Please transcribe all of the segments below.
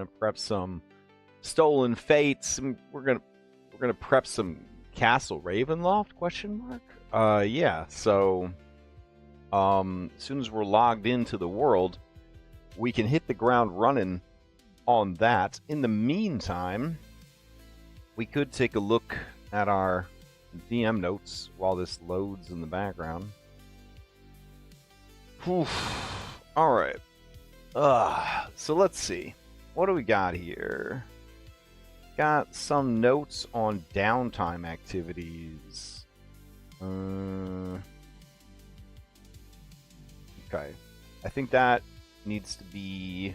gonna prep some Stolen Fates. And we're gonna prep some Castle Ravenloft? Question mark. Yeah. So, as soon as we're logged into the world, we can hit the ground running on that. In the meantime, we could take a look at our DM notes while this loads in the background. Whew. All right. So let's see. What do we got here? Got some notes on downtime activities. Okay. I think that needs to be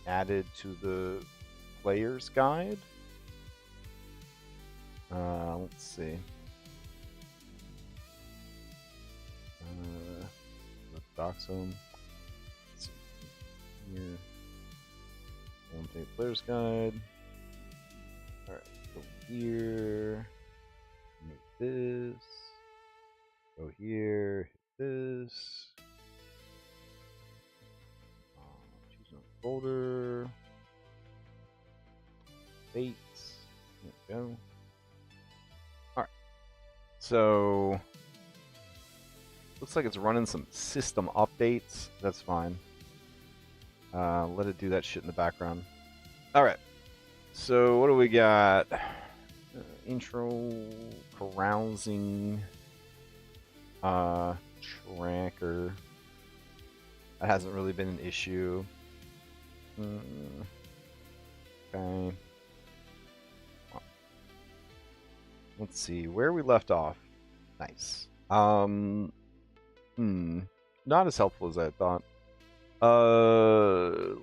added to the player's guide. Let's see. Doxum. Let's see here. One thing, player's guide. All right, go here. Move this. Go here. Hit this. Choose another folder. Fates. There we go. Alright. So looks like it's running some system updates. That's fine. Let it do that shit in the background. Alright. So what do we got? Intro carousing tracker. That hasn't really been an issue. Okay. Let's see where we left off. Nice. Not as helpful as I thought.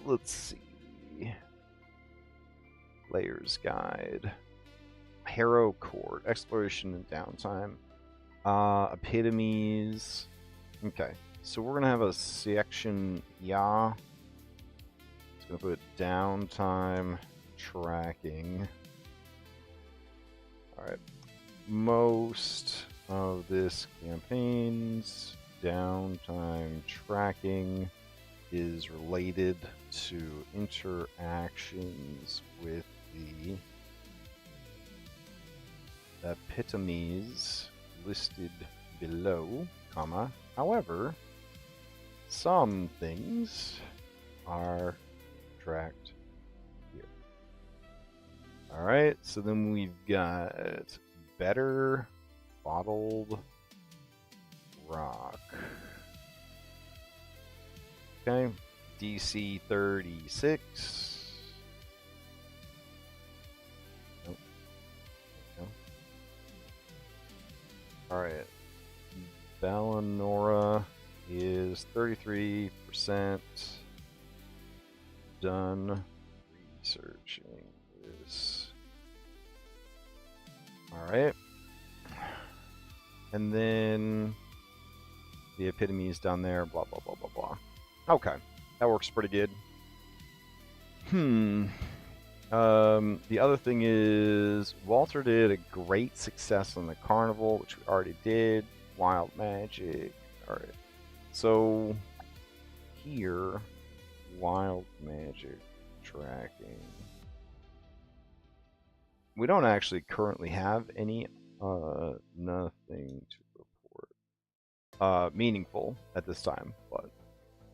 Let's see. Player's guide. Harrow Court. Exploration and downtime. Epitomes. Okay. So we're gonna have a section, yeah. It's gonna put downtime tracking. All right. Most of this campaign's downtime tracking is related to interactions with the epitomes listed below, comma. However, some things are tracked here. All right, so then we've got better bottled rock. Okay, DC 36. Nope. No. All right, Balanora is 33% done researching this. All right. And then the epitomes down there, blah, blah, blah, blah, blah. Okay. That works pretty good. The other thing is Walter did a great success on the carnival, which we already did. Wild magic. All right. So here, wild magic tracking. We don't actually currently have any nothing to report meaningful at this time, but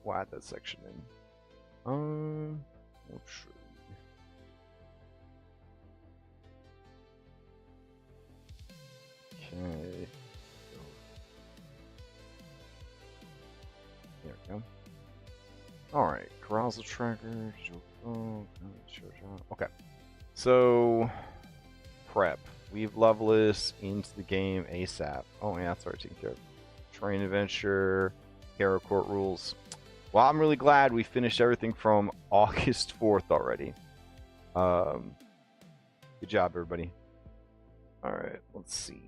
we'll add that section in. We'll show you. Okay. There we go. Alright, carousal tracker. Okay. So prep. We've leveled this into the game ASAP. Oh yeah, that's already taken care of. Train adventure, Harrow Court rules. Well, I'm really glad we finished everything from August 4th already. Good job, everybody. Alright, let's see.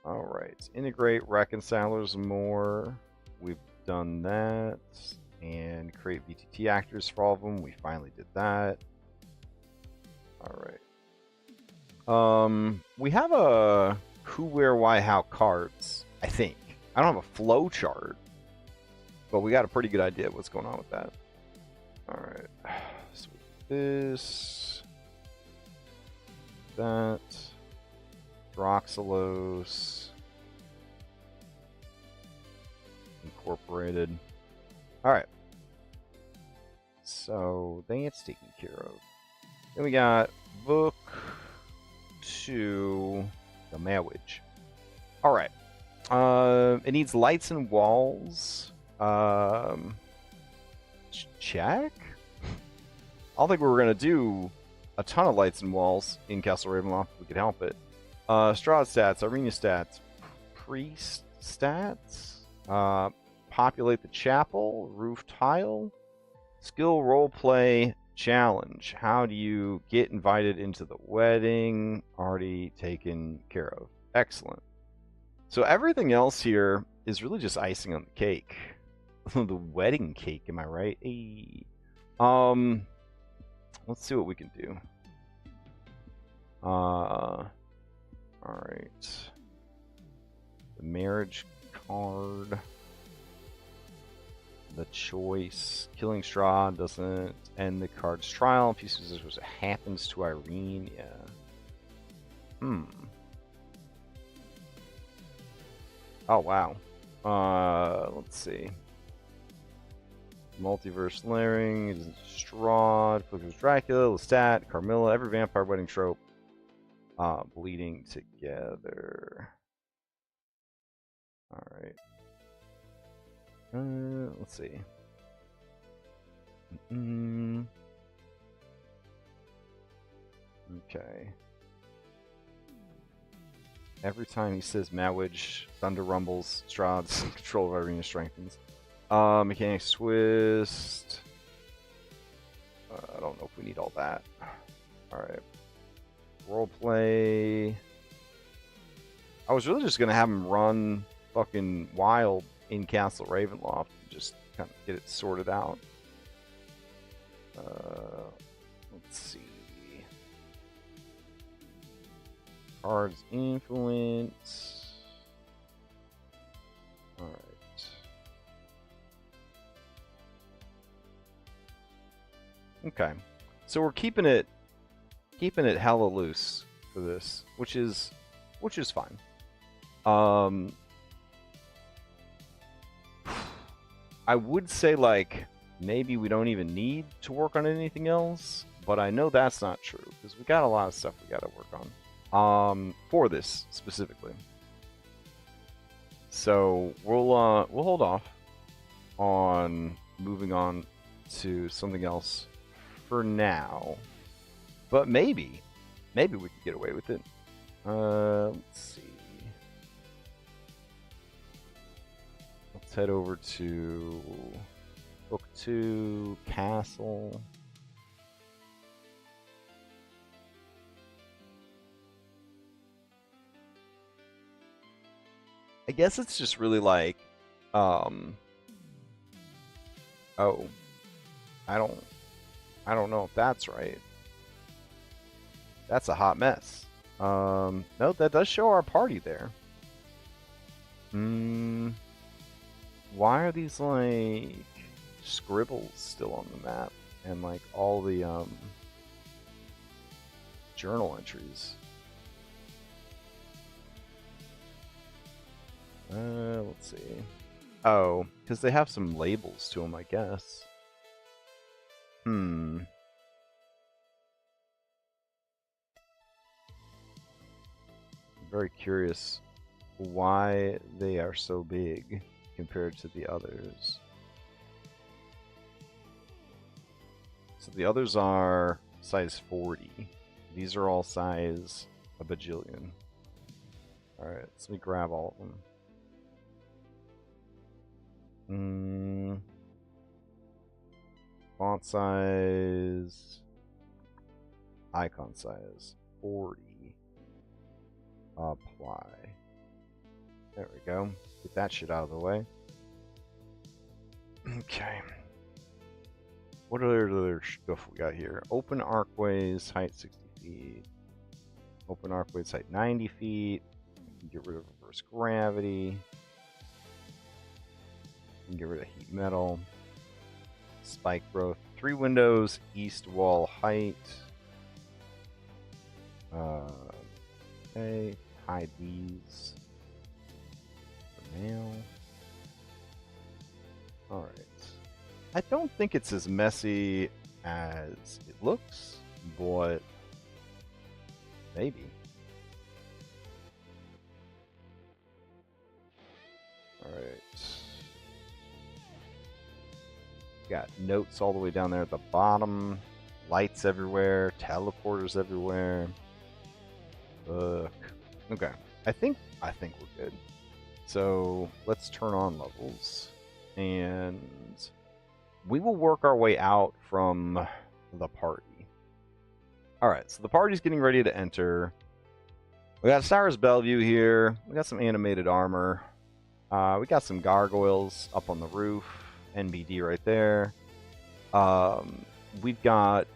Alright, integrate reconcilers more. We've done that. And create VTT actors for all of them. We finally did that. Alright. We have a why, how cards, I think. I don't have a flow chart, but we got a pretty good idea of what's going on with that. All right. So this, that, Droxelos, Incorporated. All right. So that's taken care of. Then we got book to the marriage. All right. It needs lights and walls. Check. I don't think we were gonna do a ton of lights and walls in Castle Ravenloft if we could help it. Strahd stats, Arena stats, priest stats. Populate the chapel, roof tile, skill roleplay challenge. How do you get invited into the wedding? Already taken care of. Excellent. So everything else here is really just icing on the cake. The wedding cake, am I right? Hey. Let's see what we can do. All right. The marriage card. The choice. Killing Strahd doesn't end the card's trial. If you use this, it happens to Irene. Yeah. Oh, wow. Let's see. Multiverse layering. It is Strahd. Focus Dracula. Lestat. Carmilla. Every vampire wedding trope. Bleeding together. Alright. Let's see. Okay. Every time he says Mawage, Thunder rumbles, Strahd's control of Irina strengthens. Mechanics twist. I don't know if we need all that. Alright. Roleplay. I was really just gonna have him run fucking wild in Castle Ravenloft and just kind of get it sorted out. Let's see. Cards influence. Alright. Okay. So we're keeping it hella loose for this, which is fine. I would say, like, maybe we don't even need to work on anything else, but I know that's not true because we got a lot of stuff we got to work on for this specifically. So we'll hold off on moving on to something else for now, but maybe we could get away with it. Let's see. Let's head over to Book 2, Castle. I guess it's just really like, oh, I don't know if that's right. That's a hot mess. No, that does show our party there. Why are these, like, scribbles still on the map? And, like, all the, journal entries? Let's see. Oh, because they have some labels to them, I guess. I'm very curious why they are so big compared to the others. So the others are size 40. These are all size a bajillion. Alright, so let me grab all of them. Font size, icon size, 40. Apply. There we go. Get that shit out of the way. Okay. What other stuff we got here? Open archways, height 60 feet. Open archways, height 90 feet. Get rid of reverse gravity. Get rid of heat metal. Spike growth. 3 windows, east wall height. Okay, hide these for now. Alright. I don't think it's as messy as it looks, but maybe. Alright. Got notes all the way down there at the bottom. Lights everywhere. Teleporters everywhere. Look. Okay. I think we're good. So let's turn on levels. And we will work our way out from the party. Alright, so the party's getting ready to enter. We got Cyrus Bellevue here. We got some animated armor. We got some gargoyles up on the roof. NBD right there. We've got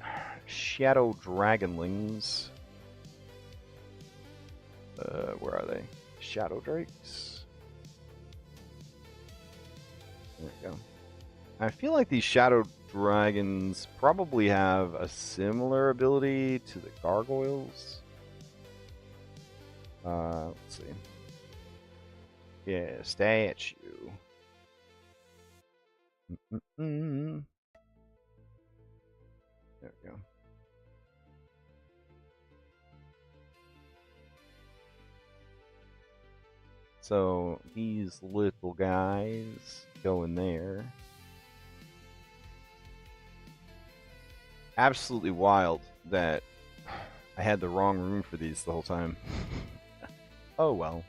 Shadow Dragonlings. Where are they? Shadow Drakes. There we go. I feel like these Shadow Dragons probably have a similar ability to the gargoyles. Let's see. Yeah, statue. There we go. So these little guys go in there. Absolutely wild that I had the wrong room for these the whole time. Oh well.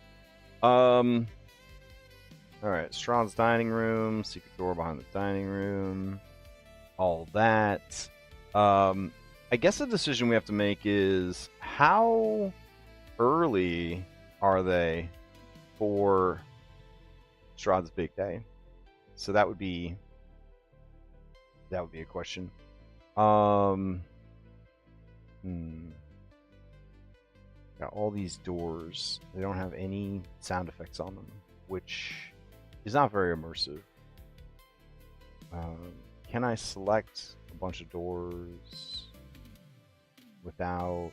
Alright, Strahd's dining room, secret door behind the dining room, all that. I guess the decision we have to make is how early are they for Strahd's big day? So that would be a question. Got all these doors. They don't have any sound effects on them, which is not very immersive. Can I select a bunch of doors without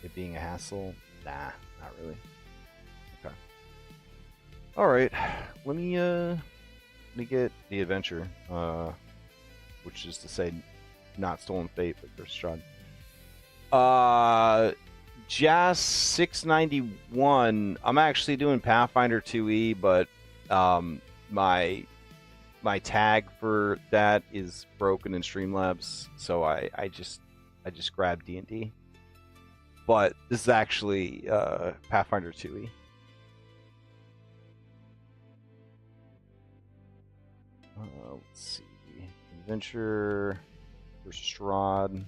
it being a hassle? Nah, not really. Okay. All right. Let me get the adventure, which is to say, not Stolen Fate, but Curse Strahd. Jas 691. I'm actually doing Pathfinder 2e, but my tag for that is broken in Streamlabs, so I just grabbed D&D. But this is actually Pathfinder 2e. Let's see. Adventure. Curse of Strahd.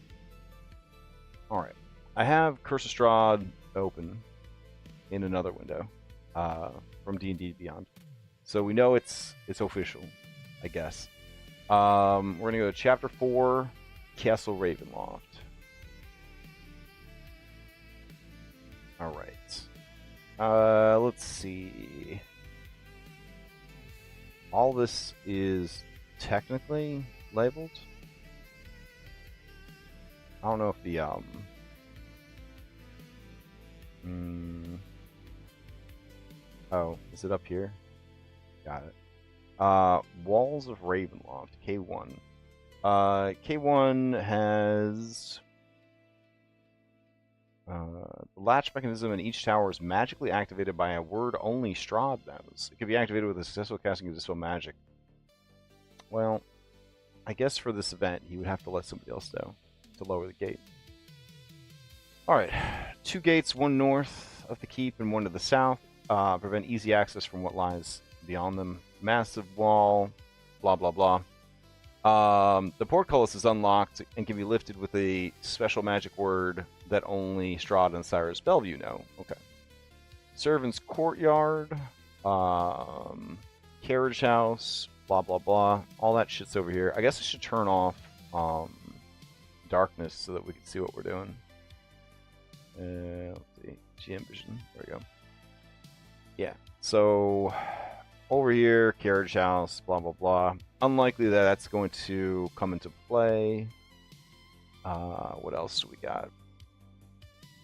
Alright. I have Curse of Strahd open in another window from D&D Beyond. So we know it's official, I guess. We're going to go to Chapter 4, Castle Ravenloft. Alright. Let's see. All this is technically labeled. I don't know if the oh, is it up here? Got it. Walls of Ravenloft, K1. K1 has the latch mechanism in each tower is magically activated by a word only Strahd knows. It can be activated with a successful casting of Dispel Magic. Well, I guess for this event, he would have to let somebody else know to lower the gate. Alright, 2 gates, one north of the keep and one to the south. Prevent easy access from what lies beyond them. Massive wall, blah blah blah. The portcullis is unlocked and can be lifted with a special magic word that only Strahd and Cyrus Bellevue know. Okay. Servants' courtyard, carriage house, blah blah blah. All that shit's over here. I guess I should turn off darkness so that we can see what we're doing. Let's see. GM Vision. There we go. Yeah. So over here, carriage house, blah blah blah. Unlikely that that's going to come into play. What else do we got?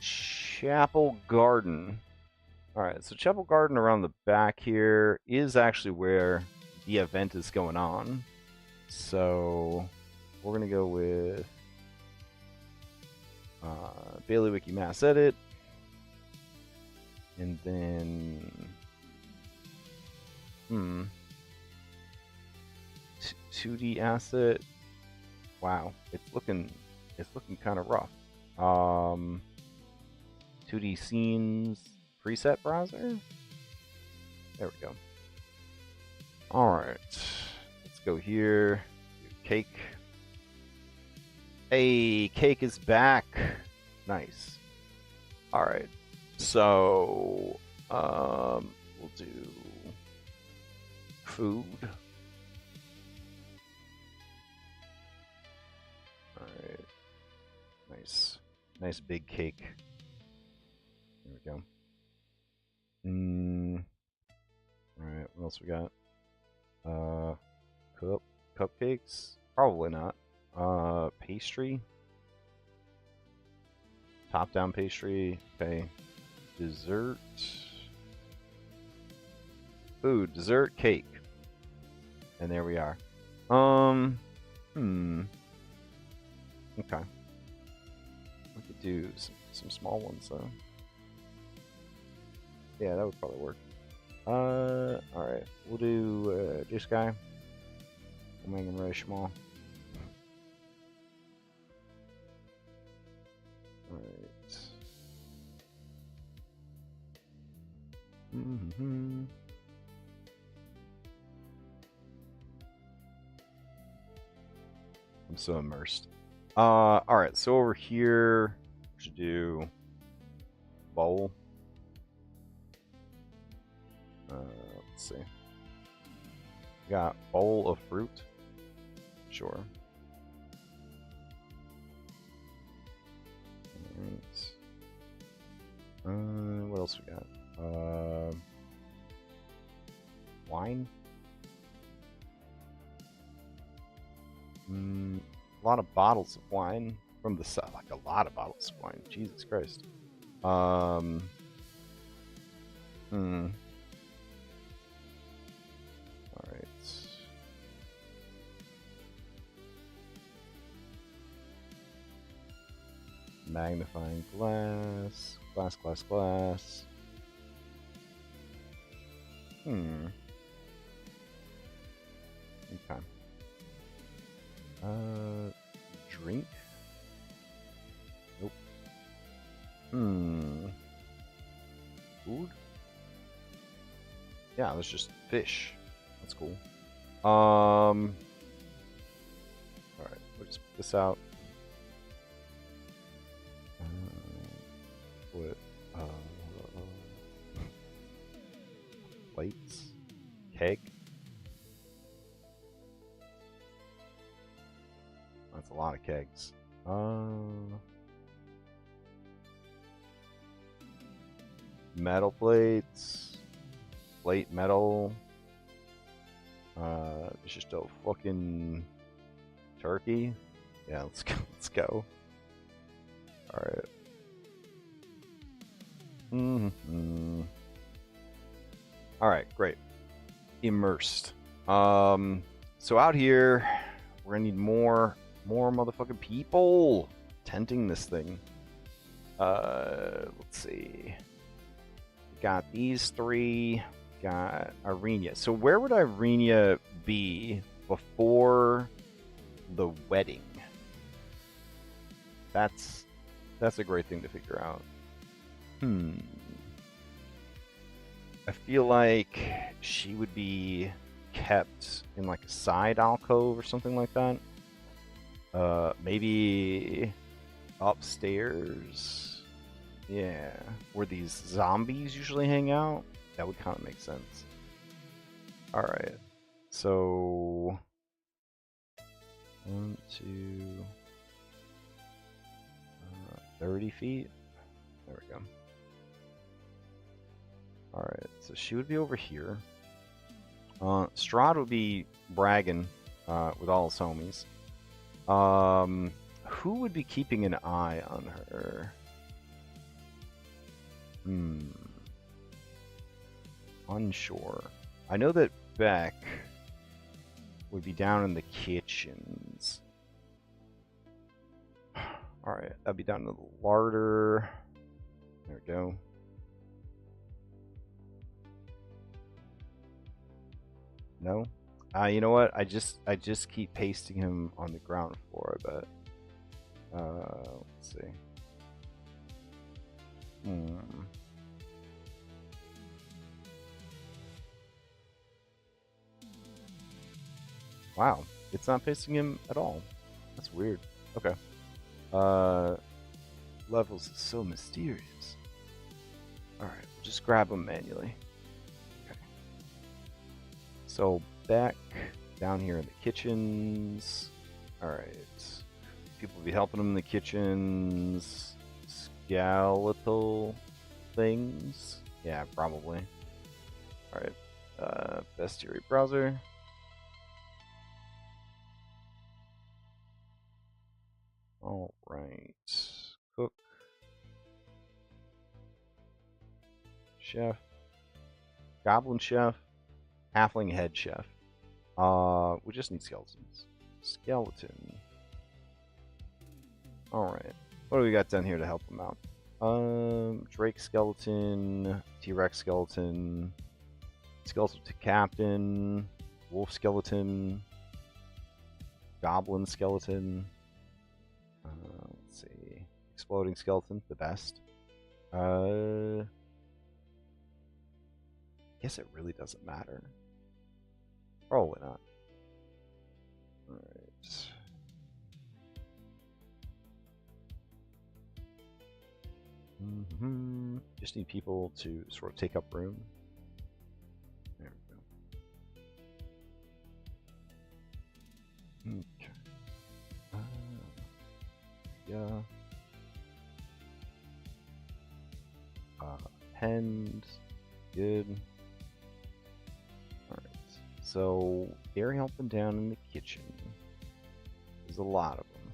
Chapel Garden. All right, so Chapel Garden around the back here is actually where the event is going on. So we're gonna go with Bailey Wiki Mass Edit, and then 2D asset. Wow, it's looking kind of rough. 2D scenes preset browser. There we go. All right, let's go here. Cake. Hey, Cake is back. Nice. All right, so we'll do food. All right, nice big cake. There we go. All right, what else we got? Cupcakes? Probably not. Pastry. Top-down pastry. Okay. Dessert. Food, dessert, cake. And there we are. Okay. We could do some small ones though. Yeah, that would probably work. Alright. We'll do this guy. We'll make him really small. Alright. I'm so immersed. Alright, so over here we should do bowl. Let's see. We got bowl of fruit. Sure. Alright. What else we got? Wine. A lot of bottles of wine from the side, like a lot of bottles of wine. Jesus Christ. All right. Magnifying glass, glass. Okay. Drink? Nope. Food? Yeah, that's just fish. That's cool. Alright, we'll just put this out. Put plates. Keg. That's a lot of kegs. Metal plates. Plate metal. It's just a fucking turkey. Yeah, let's go. Let's go. All right. All right, great. Immersed. So out here, we're gonna need more motherfucking people tenting this thing. Let's see. Got these three. Got Irenia. So where would Irenia be before the wedding? That's a great thing to figure out. I feel like she would be kept in like a side alcove or something like that. Maybe upstairs. Yeah, where these zombies usually hang out. That would kind of make sense. All right, so 1, 2, 30 feet. There we go. Alright, so she would be over here. Strahd would be bragging with all his homies. Who would be keeping an eye on her? Unsure. I know that Beck would be down in the kitchens. Alright, that'd be down to the larder. There we go. No? You know what? I just keep pasting him on the ground floor, I bet. Let's see. Wow, it's not pasting him at all. That's weird. Okay. Levels is so mysterious. Alright, we'll just grab him manually. Okay. So back down here in the kitchens. Alright. People will be helping him in the kitchens. Skeletal things. Yeah, probably. Alright. Bestiary browser. Alright. Cook. Chef. Goblin chef. Halfling head chef. We just need skeletons. Skeleton. Alright. What do we got down here to help him out? Drake skeleton. T-Rex skeleton. Skeleton to captain. Wolf skeleton. Goblin skeleton. Let's see. Exploding skeleton, the best. Guess it really doesn't matter. Probably not. Alright. Just need people to sort of take up room. There we go. Okay. Yeah. Pens. Good. Alright. So, they're helping down in the kitchen. There's a lot of them.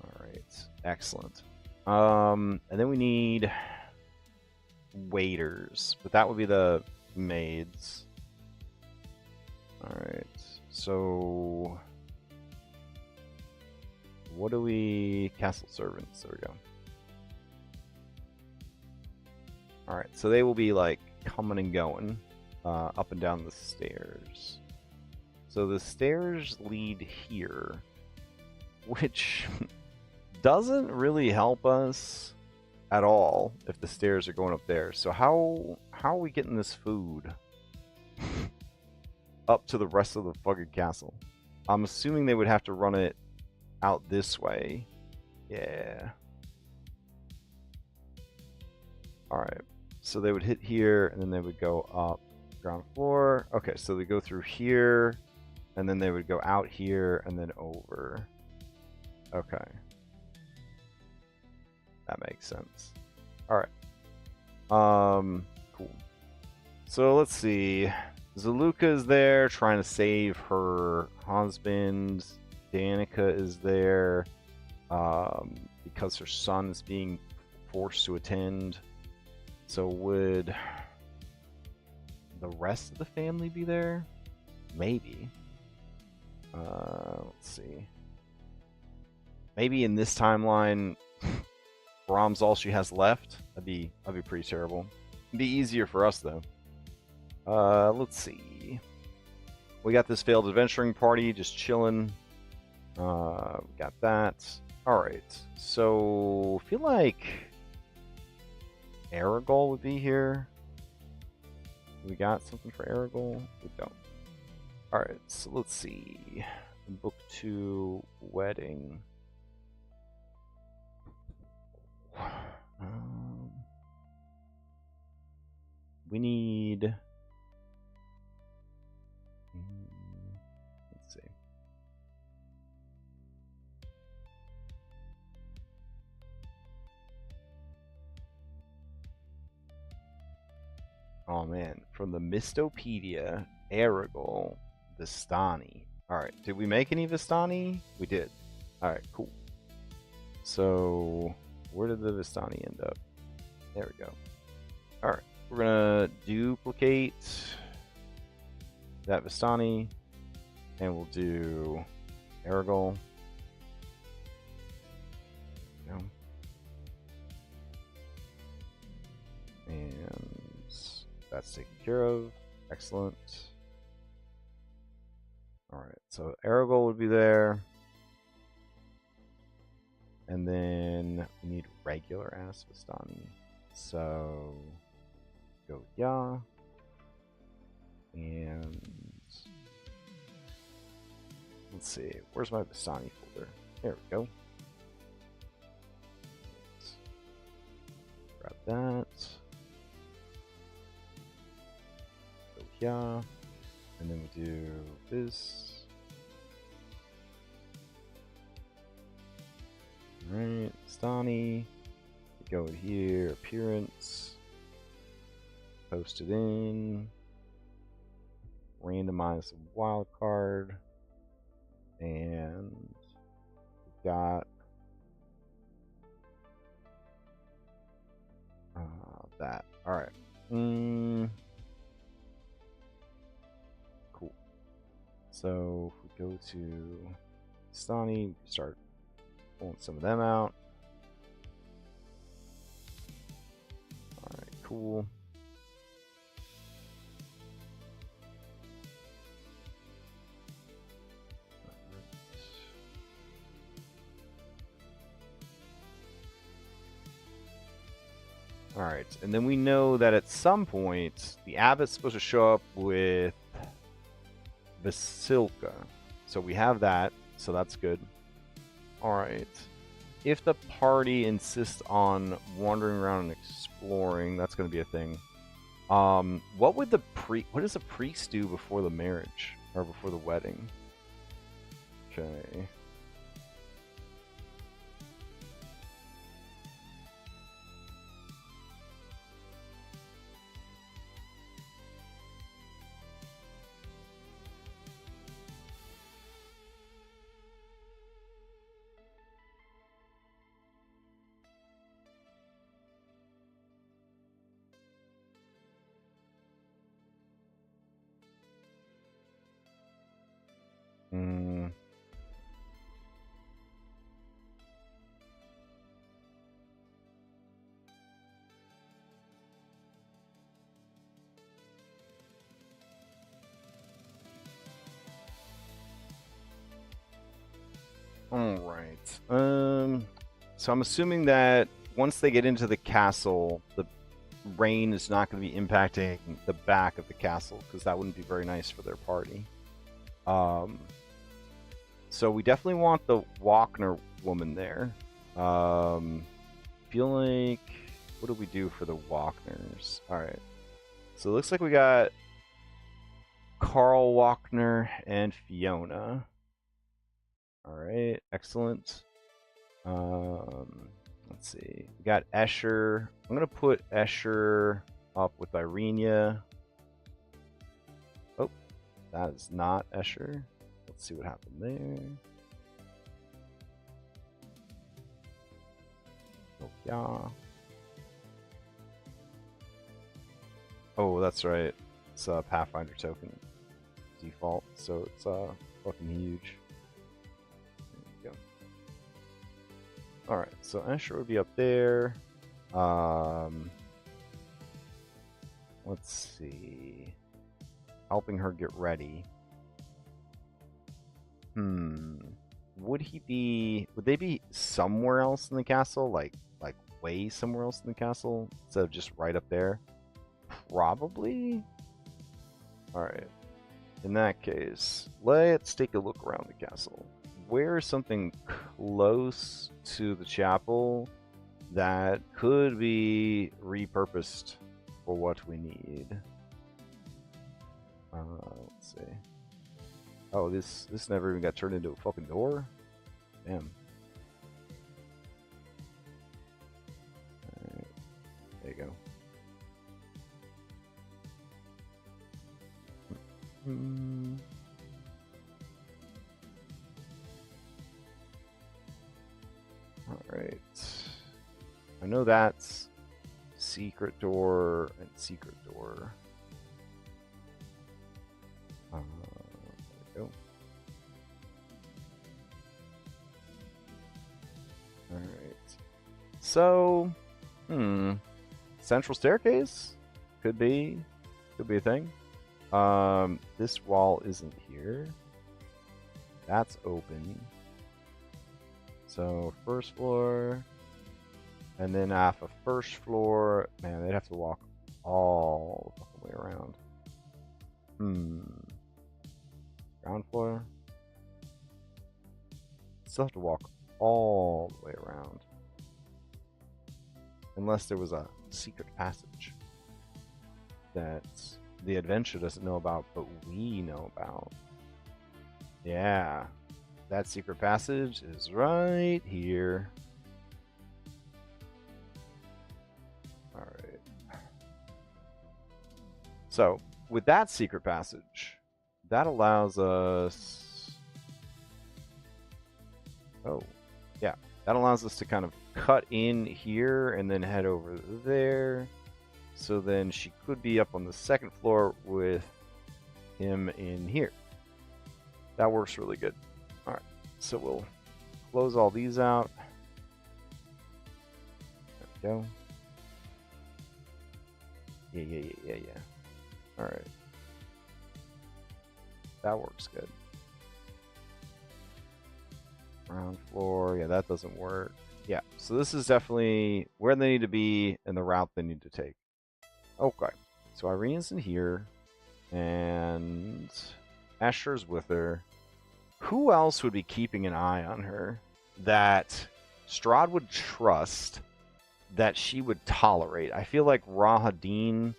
Alright. Excellent. And then we need waiters. But that would be the maids. Alright. So, what do we... Castle servants. There we go. Alright, so they will be, like, coming and going up and down the stairs. So the stairs lead here, which doesn't really help us at all if the stairs are going up there. So how are we getting this food up to the rest of the fucking castle? I'm assuming they would have to run it out this way. Yeah. Alright. So they would hit here, and then they would go up ground floor. Okay, so they go through here, and then they would go out here, and then over. Okay. That makes sense. Alright. Cool. So let's see. Zaluka is there trying to save her husband. Danica is there because her son is being forced to attend. So would the rest of the family be there? Maybe. Let's see. Maybe in this timeline, Brahm's all she has left. That'd be pretty terrible. It'd be easier for us though. Let's see. We got this failed adventuring party just chilling. We got that. All right. So I feel like Aragol would be here. We got something for Aragol? We don't. Alright, so let's see. Book 2 wedding. We need... Let's see. Oh man, from the Mistopedia, Aragol, Vistani. Alright, did we make any Vistani? We did. Alright, cool. So, where did the Vistani end up? There we go. Alright, we're gonna duplicate that Vistani, and we'll do Aragol. No. And that's taken care of. Excellent. Alright, so Aragol would be there. And then we need regular ass Vistani. So go yeah. And let's see, where's my Vistani folder? There we go. Let's grab that. Go yeah. And then we do this. Alright, Vistani. We go here, appearance. Post it in. Randomize the wildcard. And we've got that. Alright. Cool. So if we go to Vistani, start pulling some of them out. Alright, cool. Alright, and then we know that at some point the abbot's supposed to show up with Vasilka. So we have that, so that's good. Alright. If the party insists on wandering around and exploring, that's going to be a thing. What does a priest do before the marriage? Or before the wedding? Okay. Alright. So I'm assuming that once they get into the castle, the rain is not going to be impacting the back of the castle, because that wouldn't be very nice for their party. So we definitely want the Walkner woman there. Feel like, what do we do for the Walkners? Alright. So it looks like we got Carl Walkner and Fiona. Alright, excellent. Let's see. We got Escher. I'm going to put Escher up with Irenia. Oh, that is not Escher. Let's see what happened there. Oh, yeah. Oh, that's right. It's a Pathfinder token default, so it's fucking huge. Alright, so Escher would be up there. Let's see. Helping her get ready. Would they be somewhere else in the castle? Like way somewhere else in the castle? Instead of just right up there? Probably? Alright. In that case, let's take a look around the castle. Where is something close to the chapel that could be repurposed for what we need? Let's see. Oh, this never even got turned into a fucking door? Damn. Alright. There you go. Alright. I know that's secret door and secret door. There we go. Alright. So, central staircase? Could be a thing. This wall isn't here. That's open. So, first floor. And then off of first floor, man, they'd have to walk all the way around. Ground floor. Still have to walk all the way around. Unless there was a secret passage that the adventure doesn't know about, but we know about. Yeah, that secret passage is right here. Alright. So, with that secret passage, that allows us... Oh, yeah. That allows us to kind of cut in here and then head over there. So then she could be up on the second floor with him in here. That works really good. Alright, so we'll close all these out. There we go. Yeah. Alright. That works good. Ground floor, yeah, that doesn't work. Yeah, so this is definitely where they need to be and the route they need to take. Okay, so Irene's in here, and Asher's with her. Who else would be keeping an eye on her that Strahd would trust, that she would tolerate? I feel like Rahadin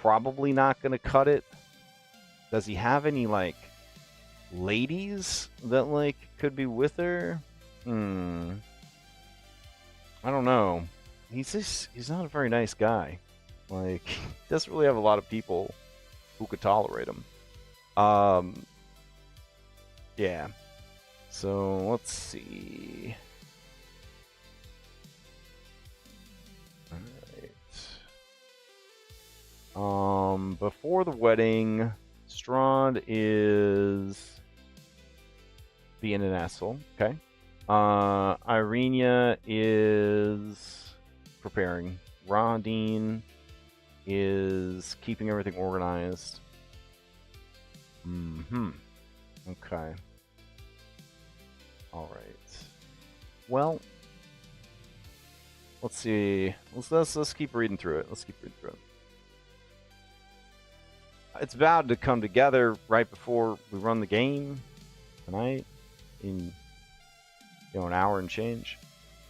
probably not going to cut it. Does he have any, like, ladies that, like, could be with her? I don't know. He's not a very nice guy. Like, he doesn't really have a lot of people who could tolerate him. Yeah. So, let's see. Alright. Before the wedding, Strahd is being an asshole. Okay. Irenia is preparing. Rahadin is keeping everything organized. Okay. Alright. Well, let's see. Let's keep reading through it. It's about to come together right before we run the game tonight in an hour and change.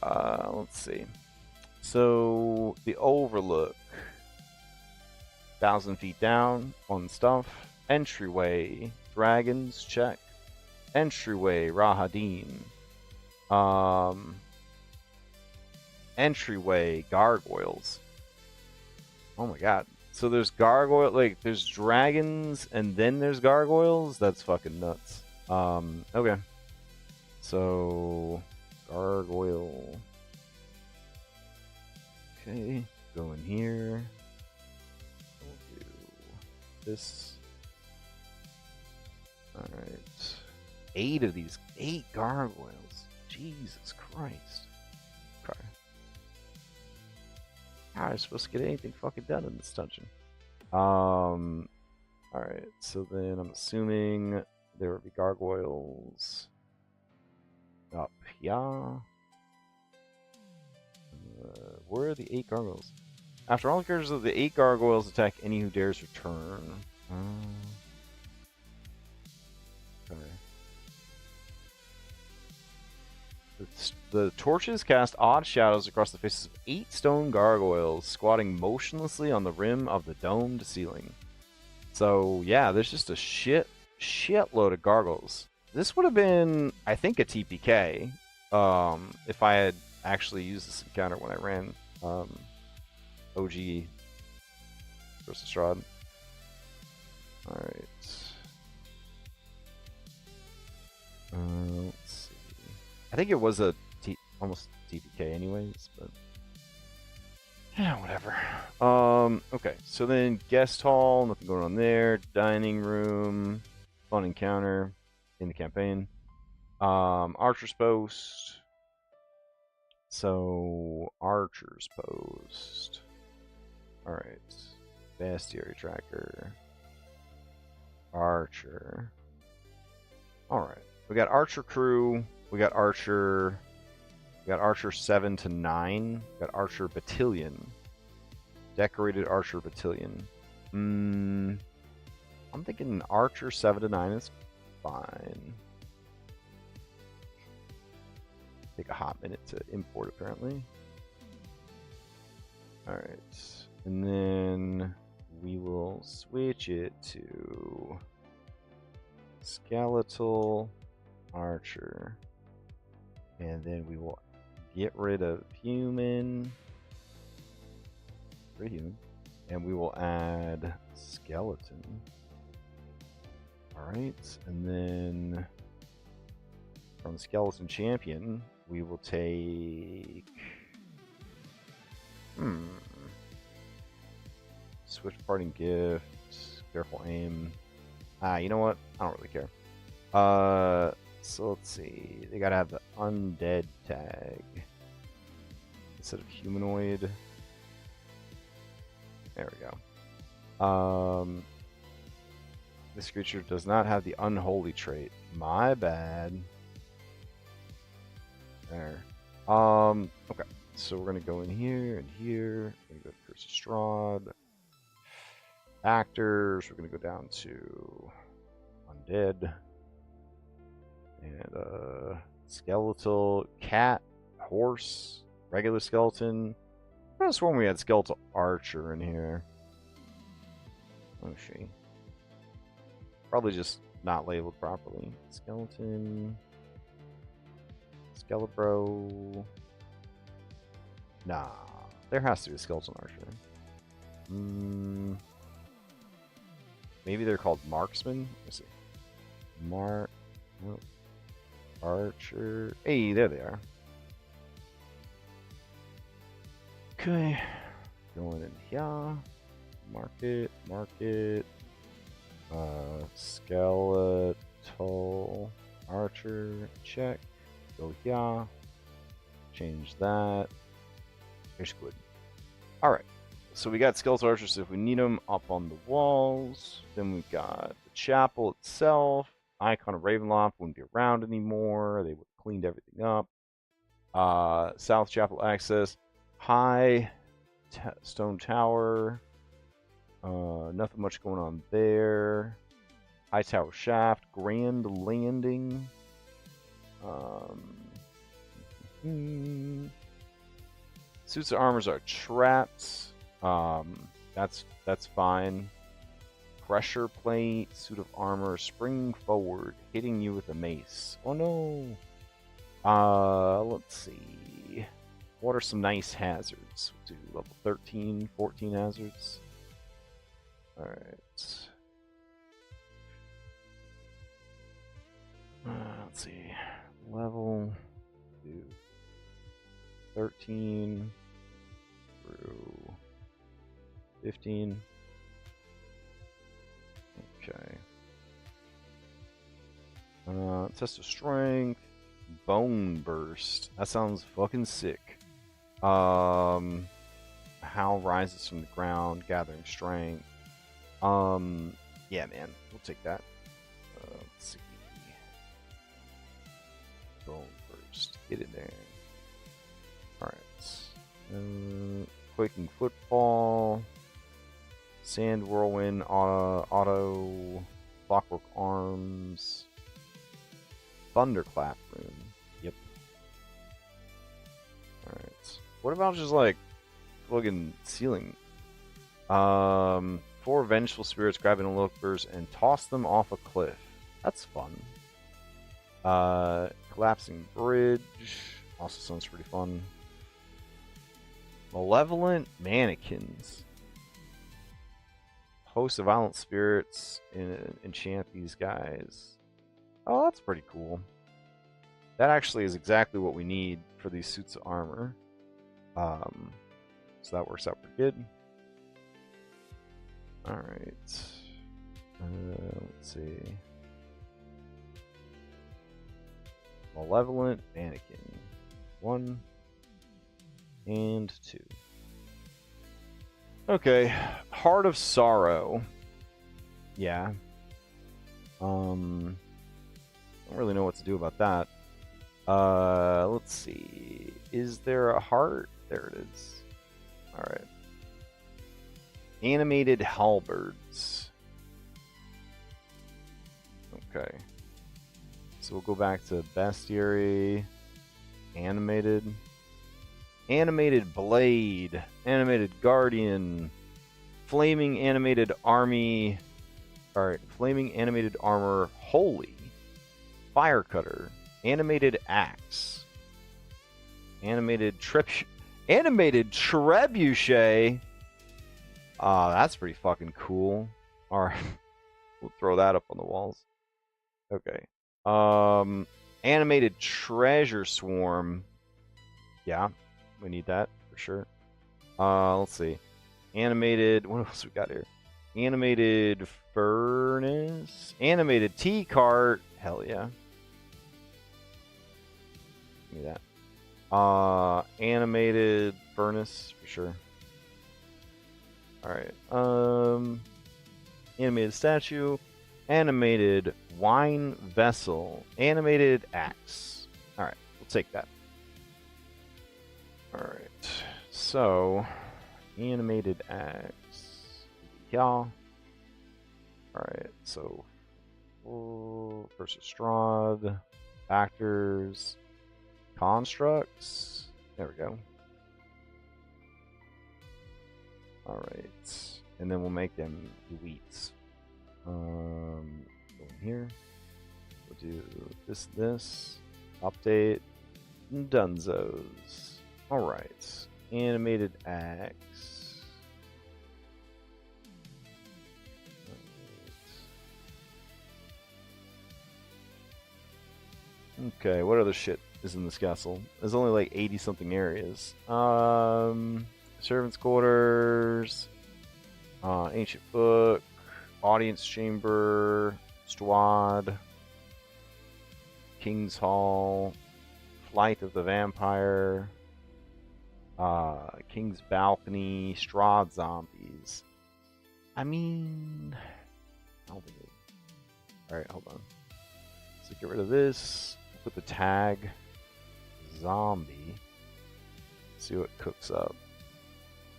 Let's see. So the Overlook, 1,000 feet down on stuff. Entryway, dragons, check. Entryway, Rahadin. Entryway, gargoyles. Oh my god. So there's there's dragons and then there's gargoyles? That's fucking nuts. Okay. So, gargoyle. Okay, go in here. We'll do this. Alright. 8 of these. 8 gargoyles. Jesus Christ. Okay. How am I supposed to get anything fucking done in this dungeon? Alright, so then I'm assuming there would be gargoyles up here. Where are the 8 gargoyles? After all the characters of the 8 gargoyles attack any who dares return. Okay. The torches cast odd shadows across the faces of 8 stone gargoyles squatting motionlessly on the rim of the domed ceiling. So yeah, there's just a shitload of gargoyles. This would have been, I think, a TPK if I had actually used this encounter when I ran OG versus Strahd. Alright. Let's see. I think it was a almost TPK anyways, but yeah, whatever. Okay, so then guest hall, nothing going on there. Dining room, fun encounter in the campaign. Archer's post. So Archer's post. All right, bestiary tracker. Archer. All right, we got Archer crew. We got Archer. We got Archer 7 to 9. We got Archer Battalion. Decorated Archer Battalion. I'm thinking Archer 7 to 9 is fine. Take a hot minute to import, apparently. Alright. And then we will switch it to Skeletal Archer. And then we will get rid of human. Human. And we will add skeleton. Alright. And then from skeleton champion, we will take swift parting gift, careful aim. You know what? I don't really care. So let's see. They gotta have the undead tag instead of humanoid. There we go. This creature does not have the unholy trait. My bad. There. Okay. So we're gonna go in here and here. We're gonna go to Curse of Strahd. Actors. We're gonna go down to undead. And skeletal, cat, horse, regular skeleton. I was when we had skeletal archer in here. Oh, she. Probably just not labeled properly. Skeleton. Skelebro. Nah. There has to be a skeleton archer. Maybe they're called marksmen? Let's see. Nope. Archer. Hey, there they are. Okay. Going in here. Market. Skeletal archer. Check. Go here. Change that. Here's good. Alright. So we got skeletal archers if we need them up on the walls. Then we've got the chapel itself. Icon of Ravenloft wouldn't be around anymore. They would have cleaned everything up. South Chapel access. High stone tower. Nothing much going on there. High tower shaft. Grand landing. Suits of armors are trapped. That's fine. Pressure plate, suit of armor, spring forward, hitting you with a mace. Oh no. Let's see. What are some nice hazards? We'll do level 13, 14 hazards. Alright. Let's see. Level 13 through 15. Okay. Test of strength. Bone burst. That sounds fucking sick. Howl rises from the ground, gathering strength. Yeah, man. We'll take that. Let's see. Bone burst. Get in there. Alright. Quaking footfall. Sand whirlwind, auto, clockwork arms, thunderclap rune. Yep. Alright. What about just like fucking ceiling? 4 vengeful spirits grab interlopers and toss them off a cliff. That's fun. Collapsing bridge also sounds pretty fun. Malevolent mannequins. Host of violent spirits enchant these guys. Oh, that's pretty cool. That actually is exactly what we need for these suits of armor. So that works out pretty good. All right. Let's see. Malevolent Mannequin. 1 and 2. Okay. Heart of Sorrow. Yeah. Don't really know what to do about that. Let's see. Is there a heart? There it is. All right. Animated halberds. Okay. So we'll go back to bestiary. Animated. Animated blade. Animated guardian. Flaming animated army. Alright. Flaming animated armor. Holy. Fire cutter. Animated axe. Animated trebuchet. That's pretty fucking cool. Alright. We'll throw that up on the walls. Okay. Animated treasure swarm. Yeah, we need that for sure. Let's see. Animated. What else we got here? Animated furnace. Animated tea cart. Hell yeah. Give me that. Animated furnace for sure. Alright. Animated statue. Animated wine vessel. Animated axe. Alright, we'll take that. Alright. So, animated axe. Yeah. Alright, so versus Strahd. Factors. Constructs. There we go. Alright. And then we'll make them elites. Go in here. We'll do this. Update. Dunzos. Alright. Animated axe. Right. Okay, what other shit is in this castle? There's only like 80 something areas. Servants' quarters. Ancient book. Audience chamber. Strahd. King's Hall. Flight of the Vampire. King's Balcony. Strahd zombies. I mean, alright, hold on. So get rid of this. Put the tag zombie. See what cooks up.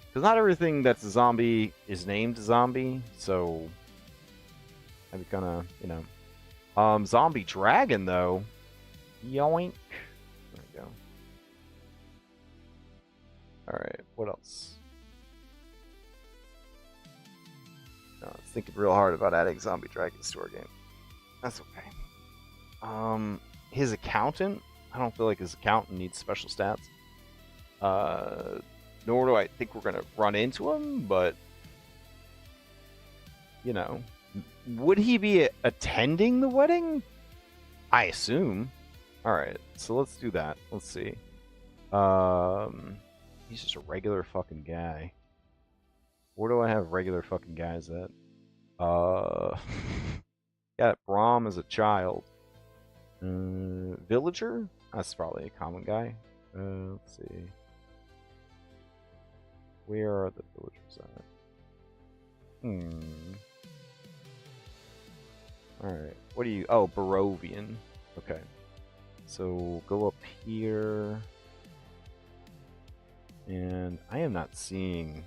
Because not everything that's a zombie is named zombie, so I'd be kind of, you know. Zombie dragon though. Yoink. There we go. Alright, what else? No, I was thinking real hard about adding zombie dragons to our game. That's okay. His accountant? I don't feel like his accountant needs special stats. Nor do I think we're going to run into him, but you know, would he be attending the wedding? I assume. Alright, so let's do that. Let's see. He's just a regular fucking guy. Where do I have regular fucking guys at? Got Brahm as a child. Villager? That's probably a common guy. Let's see. Where are the villagers at? Alright. What do you... Oh, Barovian. Okay. So, go up here. And I am not seeing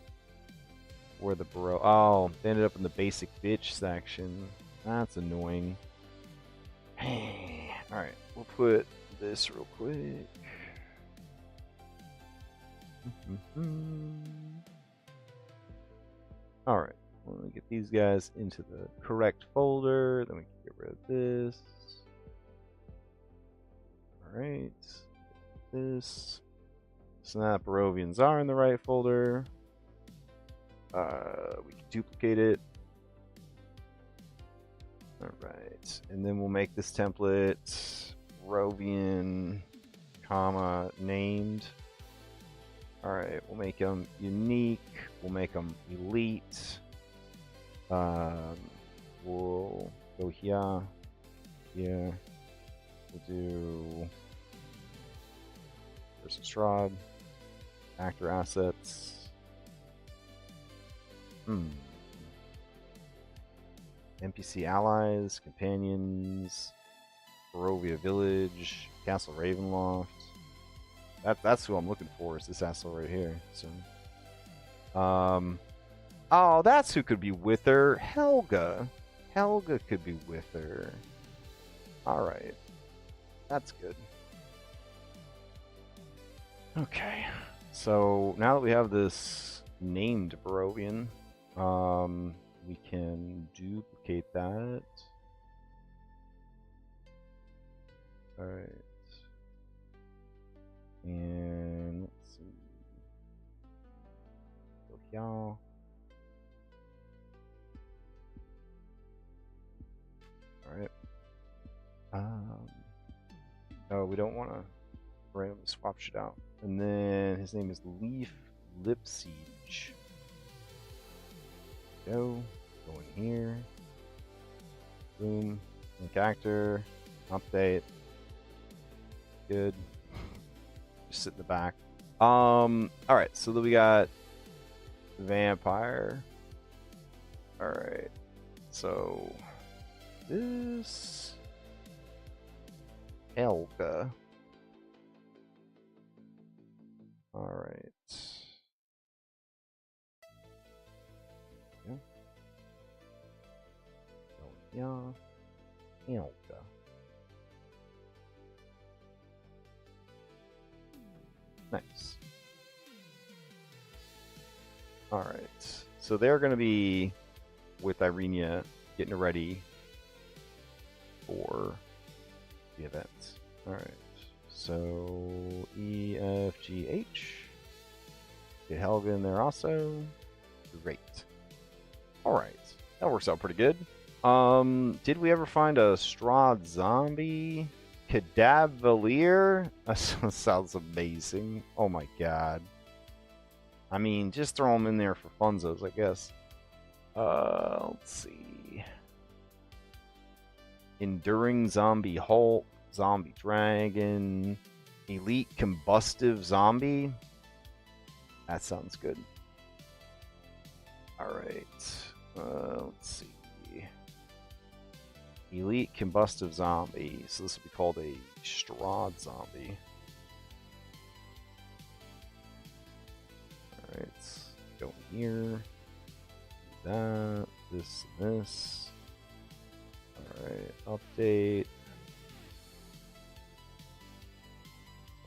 where the Oh, they ended up in the basic bitch section. That's annoying. Alright, we'll put this real quick. Alright, let me get these guys into the correct folder. Then we can get rid of this. Alright, this. So now Barovians are in the right folder. We can duplicate it. Alright, and then we'll make this template Barovian, comma, named. Alright, we'll make them unique. We'll make them elite. We'll go here. Here. We'll do versus Strahd. Actor assets. NPC allies, companions, Barovia Village, Castle Ravenloft. That's who I'm looking for, is this asshole right here. So oh, that's who could be with her. Helga. Helga could be with her. Alright. That's good. Okay. So now that we have this named Barovian, we can duplicate that. Alright. And let's see. Go here. Alright. Oh, we don't want to randomly swap shit out. And then his name is Leaf Lipsiege. Go in here. Boom. Link actor. Update. Good. Just sit in the back. Alright, so then we got Vampire. Alright. So this Helga. Alright. Yeah. Helga. Nice. Alright. So they're going to be with Irenia getting ready for the event. Alright. So E, F, G, H. Get Helga in there also. Great. Alright. That works out pretty good. Did we ever find a Strahd zombie? Cadavalier? That sounds amazing. Oh my god. I mean, just throw them in there for funzos, I guess. Let's see. Enduring Zombie Hulk, Zombie Dragon, Elite Combustive Zombie. That sounds good. Alright. Let's see. Elite Combustive Zombie. So this will be called a Strahd Zombie. Alright. Go in here. Do that. This and this. Alright. Update.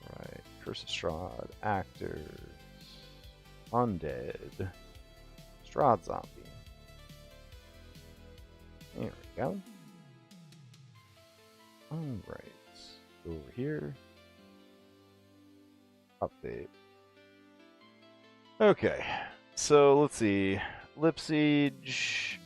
Alright. Curse of Strahd. Actors. Undead. Strahd Zombie. There we go. Alright. Over here. Update. Okay. So let's see. Lipsiege.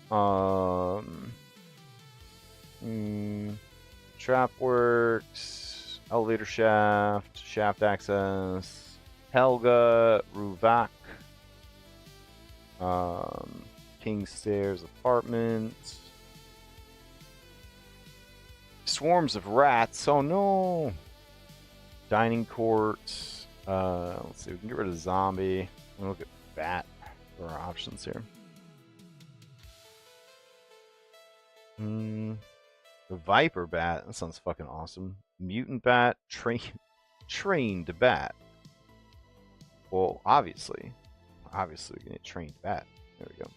Trap works. Elevator shaft. Shaft access. Helga. Ruvak. King Stairs apartment. Swarms of rats. Oh no. Dining court. Let's see. We can get rid of zombie. We'll look at bat for our options here. The Viper bat. That sounds fucking awesome. Mutant bat. Trained bat. Well, obviously. Obviously, we can get trained bat. There we go.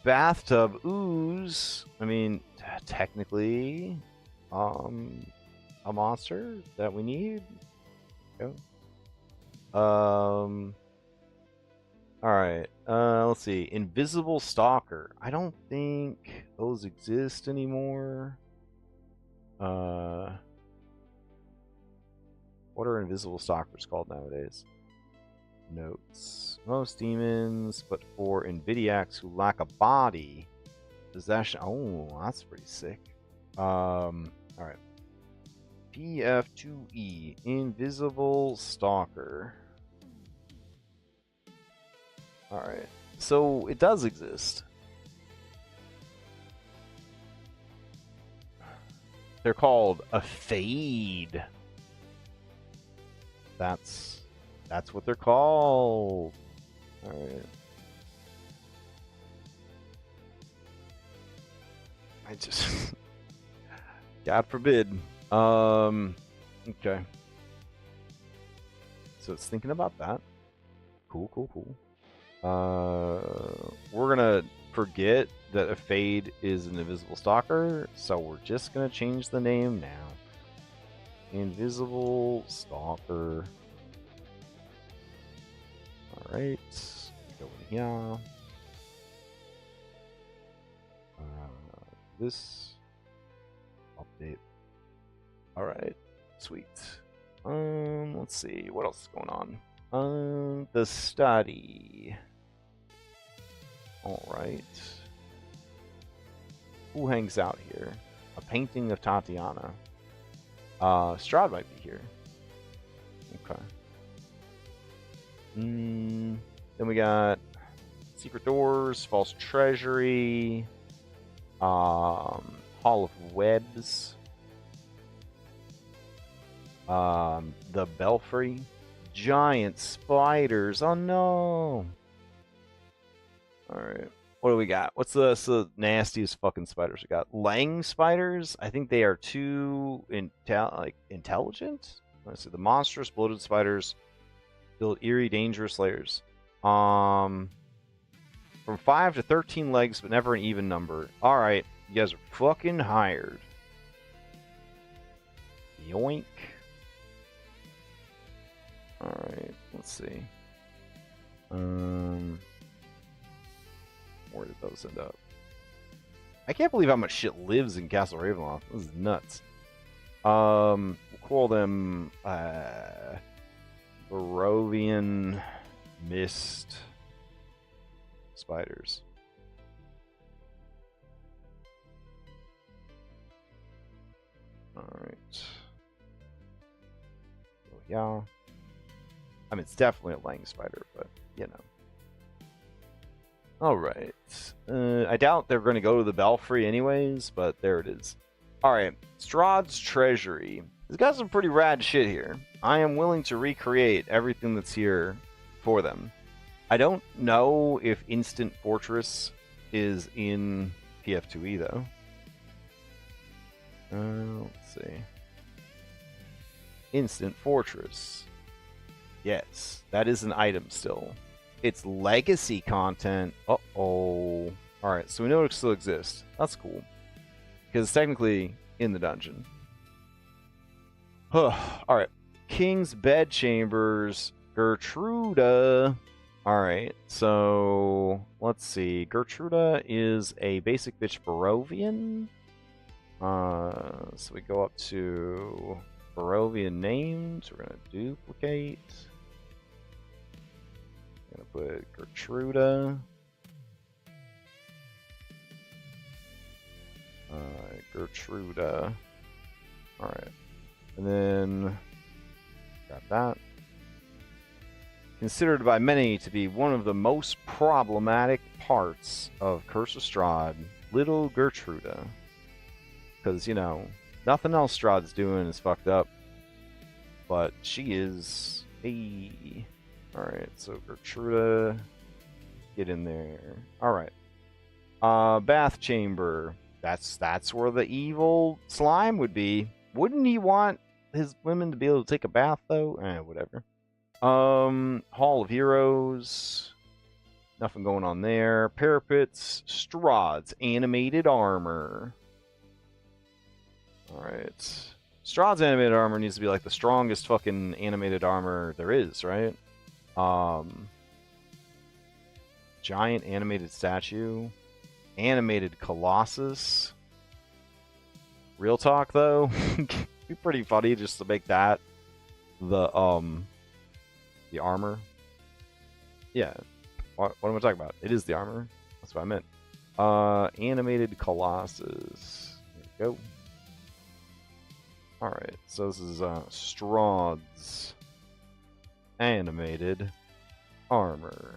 Bathtub ooze. I mean, technically, a monster that we need. Go. Alright. Let's see. Invisible Stalker. I don't think those exist anymore. What are invisible stalkers called nowadays? Notes. Most demons, but for Invidiacs who lack a body, possession. Oh, that's pretty sick. Alright. PF2E, Invisible Stalker. Alright, so it does exist. They're called a fade. That's what they're called. Alright. I just... God forbid. Okay. So it's thinking about that. Cool, cool, cool. We're gonna forget that a fade is an invisible stalker, so we're just gonna change the name now. Invisible stalker. Alright. Go in here. This update. Alright. Sweet. Let's see. What else is going on? The study. Alright. Who hangs out here? A painting of Tatiana. Strahd might be here. Okay. Then we got Secret Doors, False Treasury, Hall of Webs, the Belfry, Giant Spiders. Oh no! Alright. What do we got? What's the nastiest fucking spiders we got? Lang spiders? I think they are too intelligent? Let's see. The monstrous bloated spiders build eerie, dangerous layers. From 5 to 13 legs, but never an even number. Alright. You guys are fucking hired. Yoink. Alright. Let's see. Where did those end up? I can't believe how much shit lives in Castle Ravenloft. This is nuts. We'll call them Barovian Mist Spiders. Alright. So, yeah. I mean, it's definitely a Lang spider, but, you know. Alright. I doubt they're going to go to the Belfry anyways, but there it is. Alright. Strahd's Treasury. It's got some pretty rad shit here. I am willing to recreate everything that's here for them. I don't know if Instant Fortress is in PF2E, though. Let's see. Instant Fortress. Yes, that is an item still. It's legacy content. Uh-oh. Alright, so we know it still exists. That's cool. Because it's technically in the dungeon. Alright. King's Bedchambers. Gertruda. Alright, so let's see. Gertruda is a basic bitch Barovian. So we go up to Barovian names. We're going to duplicate. I'm going to put Gertruda. Gertruda. Alright. And then got that. Considered by many to be one of the most problematic parts of Curse of Strahd, little Gertruda. Because, you know, nothing else Strahd's doing is fucked up. But she is a... Alright, so Gertruda, get in there. Alright. Bath chamber. That's where the evil slime would be. Wouldn't he want his women to be able to take a bath, though? Whatever. Hall of Heroes. Nothing going on there. Parapets. Strahd's animated armor. Alright. Strahd's animated armor needs to be like the strongest fucking animated armor there is, right? Giant animated statue. Animated Colossus. Real talk, though. Be pretty funny just to make that the armor. Yeah. What am I talking about? It is the armor. That's what I meant. Animated Colossus. There we go. Alright, so this is Strahd's animated armor.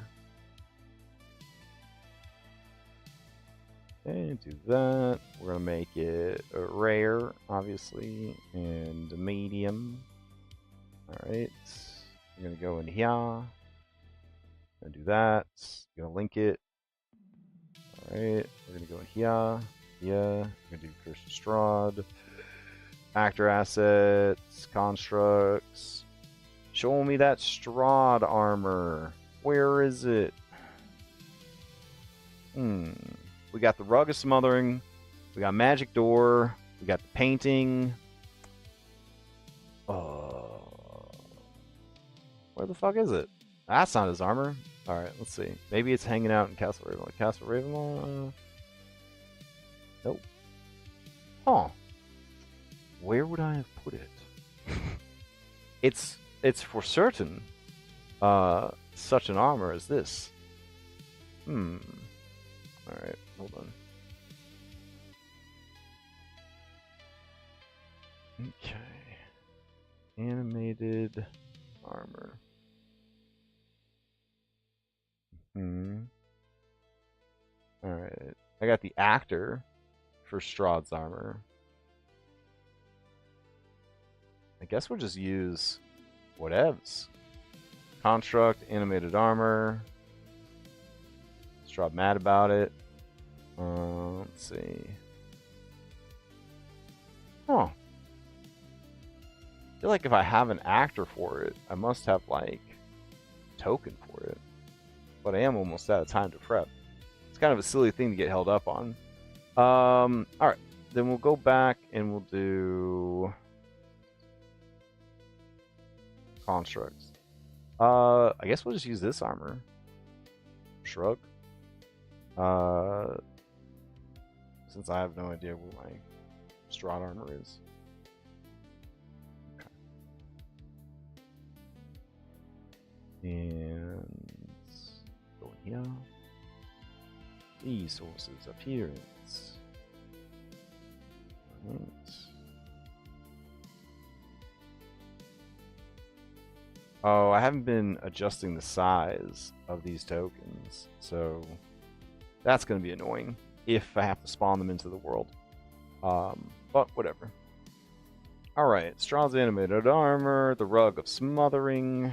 Okay, do that. We're gonna make it a rare, obviously, and a medium. Alright, we're gonna go in here. Gonna do that. Gonna link it. Alright, we're gonna go in here. Yeah, we're gonna do Curse of Strahd. Actor assets, constructs. Show me that Strahd armor. Where is it? We got the Rug of Smothering. We got Magic Door. We got the painting. Where the fuck is it? That's not his armor. Alright, let's see. Maybe it's hanging out in Castle Ravenloft. Castle Ravenloft? Nope. Huh. Where would I have put it? It's for certain such an armor as this. Alright, hold on. Okay. Animated armor. Alright. I got the actor for Strahd's armor. I guess we'll just use whatevs. Construct, animated armor. Strahd mad about it. Let's see. Huh. I feel like if I have an actor for it, I must have like a token for it. But I am almost out of time to prep. It's kind of a silly thing to get held up on. Alright. Then we'll go back and we'll do constructs. I guess we'll just use this armor. Shrug. Since I have no idea what my Strahd armor is. Okay. And go in here. Resources, appearance. Right. Oh, I haven't been adjusting the size of these tokens, so that's going to be annoying if I have to spawn them into the world. But whatever. Alright, Strahd's animated armor, the Rug of Smothering.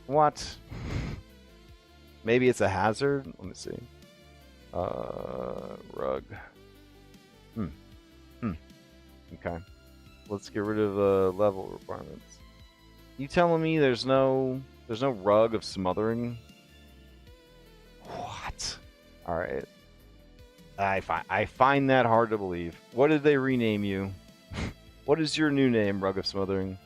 What? Maybe it's a hazard? Let me see. Rug. Okay. Let's get rid of the level requirements. You telling me there's no Rug of Smothering? What? Alright. I find that hard to believe. What did they rename you? What is your new name, Rug of Smothering?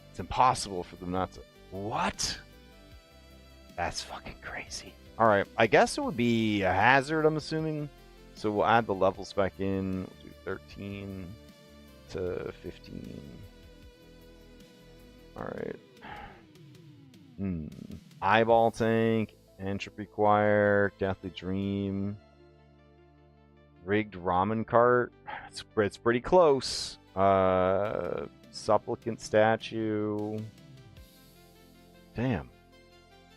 It's impossible for them not to... What? That's fucking crazy. Alright, I guess it would be a hazard, I'm assuming. So we'll add the levels back in. We'll do 13 to 15. Alright. Eyeball Tank. Entropy Choir. Deathly Dream. Rigged Ramen Cart. It's pretty close. Supplicant Statue. Damn.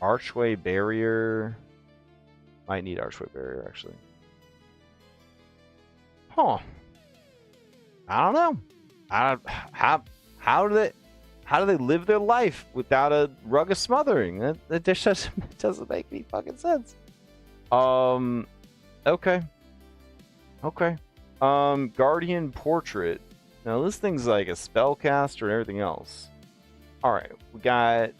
Archway Barrier. Might need Archway Barrier, actually. Huh. I don't know. How do they live their life without a Rug of Smothering? That just doesn't make any fucking sense. Okay. Guardian Portrait. Now this thing's like a spellcaster and everything else. Alright, we got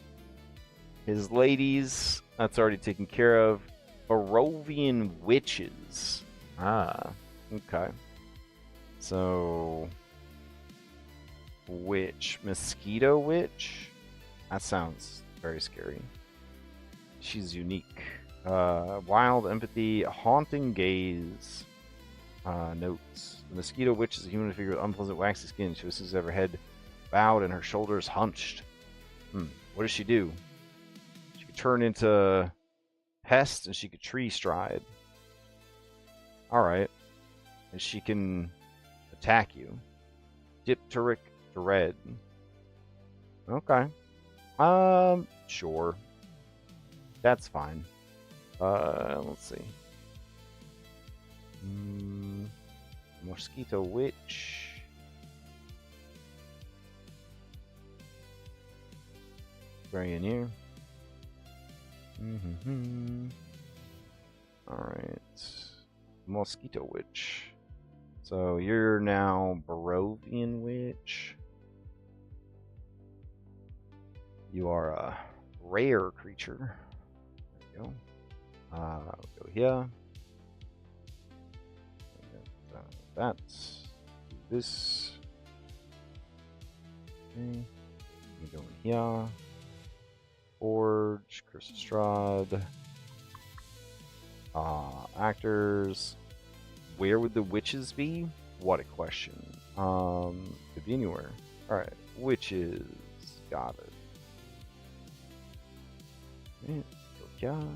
his ladies. That's already taken care of. Barovian Witches. Okay. So, Witch. Mosquito Witch? That sounds very scary. She's unique. Wild Empathy. Haunting Gaze. Notes. The Mosquito Witch is a human figure with unpleasant waxy skin. She wishes her head bowed and her shoulders hunched. What does she do? She could turn into Pest and she could tree stride. Alright. and she can attack you. Dipteric Dread. Okay. Sure. That's fine. Let's see. Mosquito Witch. Brayoneer. Alright. Mosquito Witch. So you're now Barovian Witch. You are a rare creature. There we go. Go here. That's this. Okay. We go in here. Forge, Curse of Strahd. Actors. Where would the witches be? What a question. Could be anywhere. Alright, witches. Got it. Okay, go here.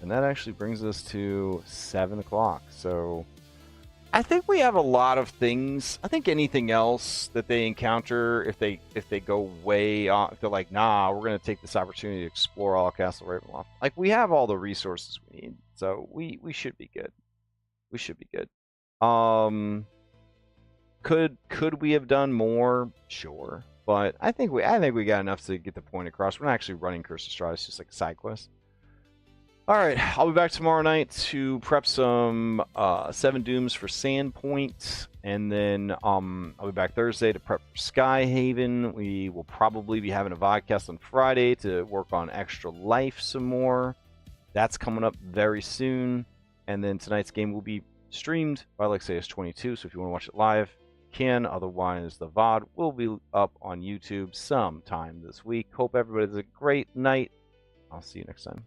And that actually brings us to 7 o'clock. So I think we have a lot of things. I think anything else that they encounter, if they go way off, if they're like, nah, we're gonna take this opportunity to explore all Castle Ravenloft. Like, we have all the resources we need, so we should be good. We should be good. Could we have done more? Sure, but I think we got enough to get the point across. We're not actually running Curse of Strahd. It's just like a side quest. All right, I'll be back tomorrow night to prep some 7 Dooms for Sandpoint, and then I'll be back Thursday to prep for Skyhaven. We will probably be having a vodcast on Friday to work on Extra Life some more. That's coming up very soon, and then tonight's game will be streamed by Alexeus22, so if you want to watch it live, you can. Otherwise, the VOD will be up on YouTube sometime this week. Hope everybody has a great night. I'll see you next time.